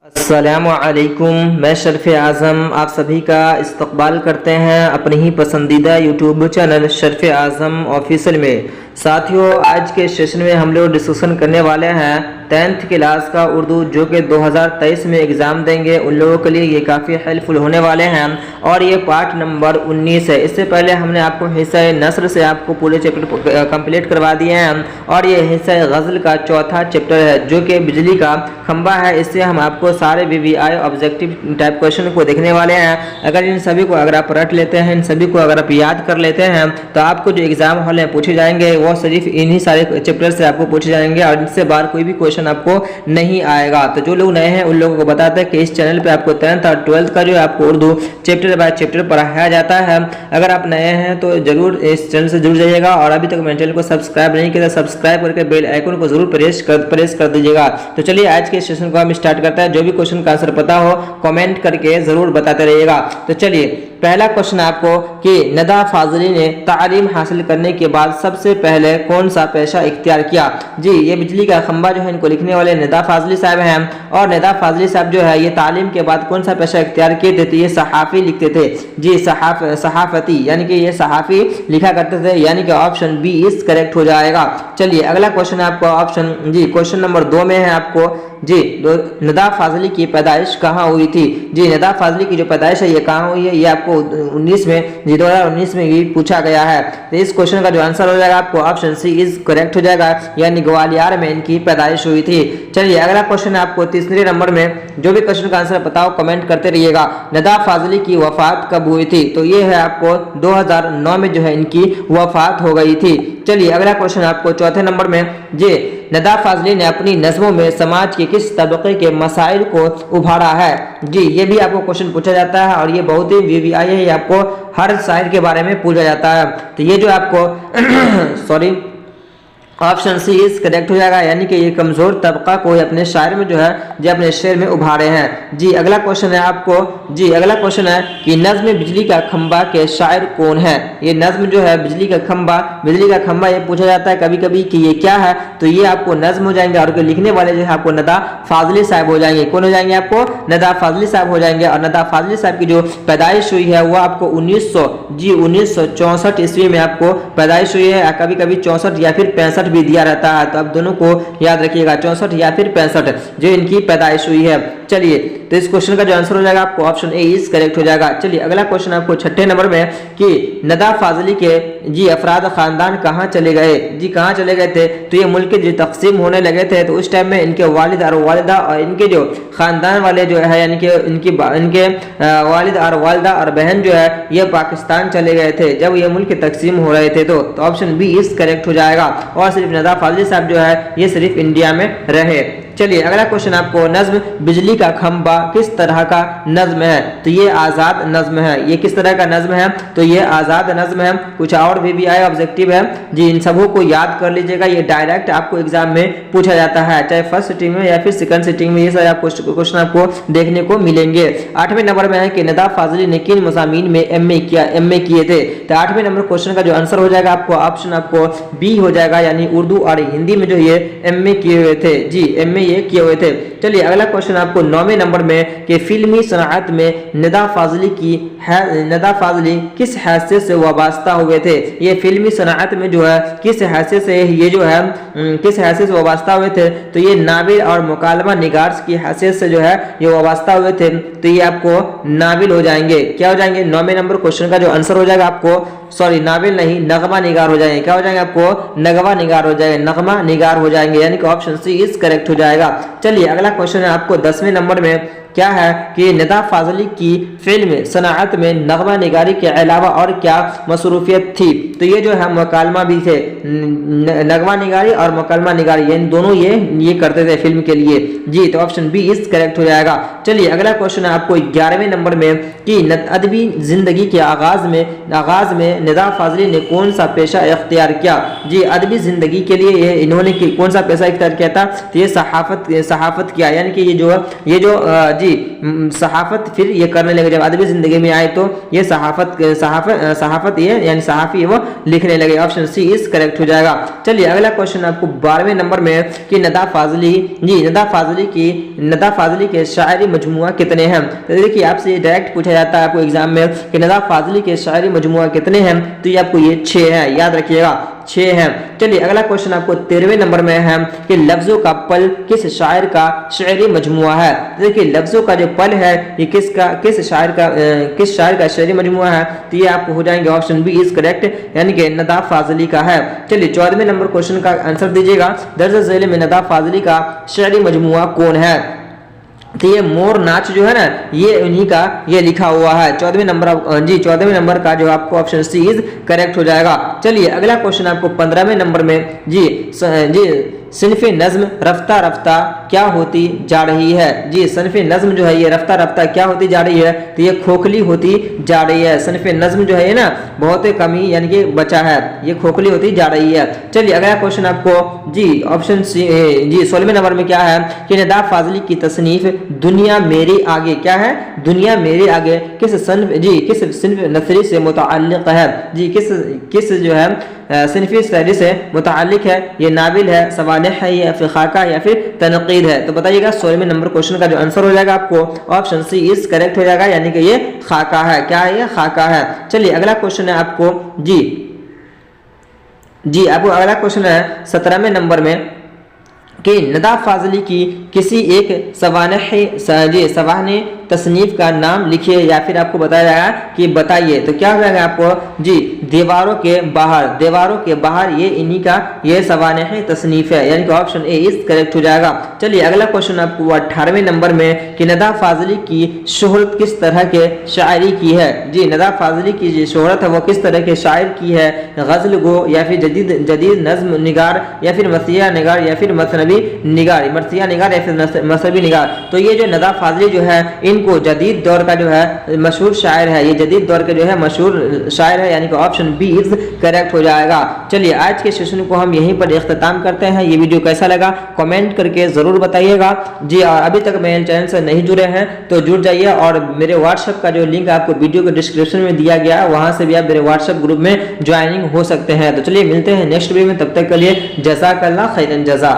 अस्सलामुअलैकुम। मैं शर्फ आज़म आप सभी का इस्तकबाल करते हैं अपनी ही पसंदीदा यूट्यूब चैनल शर्फ आज़म ऑफिशियल में। साथियों, आज के सेशन में हम लोग डिस्कशन करने वाले हैं 10th क्लास का उर्दू, जो कि 2023 में एग्ज़ाम देंगे उन लोगों के लिए ये काफ़ी हेल्पफुल होने वाले हैं और ये पार्ट नंबर 19 है। इससे पहले हमने आपको हिस्सा नस्र से आपको पूरे चैप्टर कंप्लीट करवा दिए हैं और ये हिस्सा गज़ल का चौथा चैप्टर है, जो कि बिजली का खंबा है। इससे हम आपको सारे VVI ऑब्जेक्टिव टाइप क्वेश्चन को देखने वाले हैं। अगर इन सभी को अगर आप रट लेते हैं, इन सभी को अगर आप याद कर लेते हैं, तो आपको जो एग्जाम हॉल में पूछे जाएंगे वो सिर्फ इन्हीं सारे चैप्टर से आपको पूछे जाएंगे और इनसे बाहर कोई भी क्वेश्चन आपको नहीं आएगा। तो जो लोग नए हैं उन लोगों को बताते हैं कि इस चैनल पे आपको 10th और 12th का जो है आपको उर्दू चैप्टर बाय चैप्टर पढ़ाया जाता है। अगर आप नए हैं तो जरूर इस चैनल से जुड़ जाइएगा और अभी तक मेरे चैनल को सब्सक्राइब नहीं किया तो सब्सक्राइब करके बेल आइकन को जरूर प्रेस कर दीजिएगा। तो चलिए आज के सेशन को हम स्टार्ट करते हैं। जो भी क्वेश्चन का आंसर पता हो कमेंट करके जरूर बताते रहिएगा। तो चलिए पहला क्वेश्चन आपको कि नदा फाजली ने तालीम हासिल करने के बाद सबसे पहले कौन सा पेशा इख्तियार किया। जी, ये बिजली का खंबा जो है इनको लिखने वाले नदा फाजली साहब हैं और नदा फाजली साहब जो है ये तालीम के बाद कौन सा पेशा इख्तियार किए थे, तो ये सहाफ़ी लिखते थे। जी, सहाफ़ती यानी कि ये सहाफ़ी लिखा करते थे, यानी कि ऑप्शन बी इज करेक्ट हो जाएगा। चलिए अगला क्वेश्चन आपको ऑप्शन जी क्वेश्चन नंबर 2 में है आपको जी नदा फाजली की पैदाइश कहाँ हुई थी। जी, नदा फाजली की जो पैदाइश है ये कहाँ हुई है, ये आपको 2019 में ये पूछा गया है। तो इस क्वेश्चन का जो आंसर हो जाएगा आपको ऑप्शन सी इज करेक्ट हो जाएगा, यानी ग्वालियर में इनकी पैदाइश हुई थी। चलिए अगला क्वेश्चन आपको तीसरे नंबर में, जो भी क्वेश्चन का आंसर बताओ कमेंट करते रहिएगा। नदा फाजली की वफात कब हुई थी, तो ये है आपको 2009 में जो है इनकी वफात हो गई थी। चलिए अगला क्वेश्चन आपको चौथे नंबर में, जी नदा फाजली ने अपनी नज़मों में समाज के किस तबके के मसाइल को उभारा है। जी, ये भी आपको क्वेश्चन पूछा जाता है और ये बहुत ही VVI है, ये आपको हर शायर के बारे में पूछा जाता है। तो ये जो आपको sorry option C is correct हो जाएगा, यानी कि ये कमजोर तबका को अपने शायर में जो है जो अपने शेर में उभारे हैं। जी अगला क्वेश्चन है आपको, जी अगला क्वेश्चन है कि नज्म बिजली का खंबा के शायर कौन है। ये नज्म जो है बिजली का खंबा ये पूछा जाता है कभी कभी कि ये क्या है, तो ये आपको नज्म हो जाएंगे और लिखने वाले जो है आपको नदा फाजली साहब हो जाएंगे। कौन हो जाएंगे, आपको नदा फाजली साहब हो जाएंगे। और नदा फाजली साहब की जो पैदाइश हुई है वो आपको 1964 ईस्वी में आपको पैदाइश हुई है। कभी कभी 64 या फिर 65 भी दिया रहता है, तो आप दोनों को याद रखिएगा, 64 या फिर 65 जो इनकी पैदाइश हुई है। चलिए तो इस क्वेश्चन का जो आंसर हो जाएगा आपको ऑप्शन ए इज करेक्ट हो जाएगा। चलिए अगला क्वेश्चन आपको छठे नंबर में कि नदा फाजली के जी अफराद खानदान कहाँ चले गए। जी कहाँ चले गए थे, तो ये मुल्क जो तकसीम होने लगे थे तो उस टाइम में इनके वालिद और वालिदा और इनके जो खानदान वाले जो है यानी कि इनके वालिद और वालिदा और बहन जो है ये पाकिस्तान चले गए थे जब ये मुल्क तकसीम हो रहे थे। तो ऑप्शन बी इज करेक्ट हो जाएगा और सिर्फ नदा फाजली साहब जो है ये सिर्फ इंडिया में रहे। चलिए अगला क्वेश्चन आपको नज्म बिजली का खंबा किस तरह का नज्म है, तो ये आज़ाद नज्म है। ये किस तरह का नज्म है, तो ये आज़ाद नज्म है। कुछ और VVI ऑब्जेक्टिव है जी, इन सबों को याद कर लीजिएगा, ये डायरेक्ट आपको एग्जाम में पूछा जाता है, चाहे फर्स्ट सिटिंग में या फिर सेकंड सिटिंग में, ये सारे आपको क्वेश्चन आपको देखने को मिलेंगे। 8वें नंबर में है कि नदा फाजली ने किन मज़ामीन में MA किए थे। तो 8वें नंबर क्वेश्चन का जो आंसर हो जाएगा आपको ऑप्शन आपको बी हो जाएगा, यानी उर्दू और हिंदी में जो ये MA किए हुए थे। जी MA ये किए हुए थे। चलिए अगला क्वेश्चन आपको 9वें नंबर में कि फिल्मी सनात में नदा फाजली किस हैसियत से वाबस्ता हुए थे। ये फिल्मी सनात में जो है किस हैसियत से ये जो है किस हैसियत से वाबस्ता हुए थे, तो ये नाविल और मुकालमा निगार की हैसियत से जो है ये वाबस्ता हुए थे। तो ये आपको नाविल हो जाएंगे। क्या हो जाएंगे, 9वें नंबर क्वेश्चन का जो आंसर हो जाएगा आपको सॉरी नाविल नहीं नगमा निगार हो जाएंगे। क्या हो जाएंगे, आपको नगमा निगार हो जाएंगे, नगमा निगार हो जाएंगे, यानी कि ऑप्शन सी इज करेक्ट हो जाएगा। चलिए अगला क्वेश्चन है आपको 10वें नंबर में क्या है कि नदा फाजली की फिल्म सनाअत में नगमा निगारी के अलावा और क्या मसरूफियत थी। तो ये जो है मुकालमा भी थे, नगमा निगारी और मुकालमा निगारी ये दोनों ये करते थे फिल्म के लिए। जी तो ऑप्शन बी इज करेक्ट हो जाएगा। चलिए अगला क्वेश्चन है आपको 11वें नंबर में कि अदबी जिंदगी के आगाज में नदा फाजली ने कौन सा पेशा इख्तियार किया। जी अदबी जिंदगी के लिए इन्होंने कौन सा पेशा इख्तियार किया था, तो ये सहाफत किया, यानी कि ये जो सहाफत फिर ये करने लगे। जब अदबी जिंदगी में आए तो ये सहाफत ये यानी सहाफी है वो लिखने लगे। ऑप्शन सी इज करेक्ट हो जाएगा। चलिए अगला क्वेश्चन आपको 12वें नंबर में कि नदा फाजली के शायरी मजमुआ कितने हैं। तो देखिए आपसे ये डायरेक्ट पूछा जाता है आपको एग्जाम में कि नदा फाजली के शायरी मजमुआ कितने हैं, तो ये आपको ये 6 है, याद रखिएगा 6 हैं। चलिए अगला क्वेश्चन आपको 13वें नंबर में है कि लफ्जों का पल किस शायर का शायरी मजमुआ है। देखिए लफ्जों का जो पल है ये किस शायर का शायरी मजमुआ है, तो ये आपको हो जाएंगे ऑप्शन बी इज करेक्ट यानी कि नदा फाजली का है। चलिए 14वें नंबर क्वेश्चन का आंसर दीजिएगा। दर्ज झेल में नदा फाजली का शायरी मजमुआ कौन है, तो ये मोर नाच जो है ना ये उन्हीं का ये लिखा हुआ है। 14वें नंबर का जो आपको ऑप्शन सी इज करेक्ट हो जाएगा। चलिए अगला क्वेश्चन आपको 15वें नंबर में सिनफ़े नज़्म रफ्ता रफ्ता क्या होती जा रही है। जी सिनफ़े नज़्म जो है ये रफ्ता रफ्ता क्या होती जा रही है, तो ये खोखली होती जा रही है। सिनफ़े नज़्म जो है ये ना बहुत कमी यानी कि बचा है, ये खोखली होती जा रही है। चलिए अगला क्वेश्चन आपको ऑप्शन सी 16वें नंबर में क्या है कि नदा फाजली की तसनीफ दुनिया मेरे आगे क्या है, दुनिया मेरे आगे किस सिन्फ नसरी से मुतअल्लिक़ है। जी किस जो है सिनफ़ी शायरी से मुतअल्लिक़ है, ये नाविल है, सवानेह है, या फिर खाका या फिर तनक़ीद है। तो बताइएगा 16वें नंबर क्वेश्चन का जो आंसर हो जाएगा आपको ऑप्शन सी इज करेक्ट हो जाएगा यानी कि ये खाका है। क्या है ये खाका है। चलिए अगला क्वेश्चन है आपको आपको अगला क्वेश्चन है 17वें नंबर में कि नदा फाजली की किसी एक सवाने तसनीफ का नाम लिखिए या फिर आपको बताया जाएगा कि बताइए। तो क्या हो जाएगा आपको दीवारों के बाहर ये इन्हीं का ये सवाने तसनीफ है यानी कि ऑप्शन ए इज करेक्ट हो जाएगा। चलिए अगला क्वेश्चन आपको 18वें नंबर में कि नदा फाजली की शोहरत किस तरह के शायरी की है। जी नदा फाजली की जो शोहरत है वो किस तरह के शायर की है, गज़ल गो या फिर जदीद नज़्म निगार या फिर मसीहा निगार या फिर मसनवी निगार या फिर मसनवी निगार। तो ये जो नदा फाजली जो है इनको जदीद दौर का जो है मशहूर शायर है, ये जदीद दौर के जो है मशहूर शायर है यानी कि ऑप्शन बी इज करेक्ट हो जाएगा। चलिए आज के सेशन को हम यहीं पर इख्तिताम करते हैं। ये वीडियो कैसा लगा कमेंट करके ज़रूर बताइएगा। जी और अभी तक मेरे चैनल से नहीं जुड़े हैं तो जुड़ जाइए और मेरे व्हाट्सएप का जो लिंक आपको वीडियो के डिस्क्रिप्शन में दिया गया है वहाँ से भी आप मेरे व्हाट्सएप ग्रुप में ज्वाइनिंग हो सकते हैं। तो चलिए मिलते हैं नेक्स्ट वीडियो में, तब तक के लिए जज़ाकल्लाह खैरन जज़ा।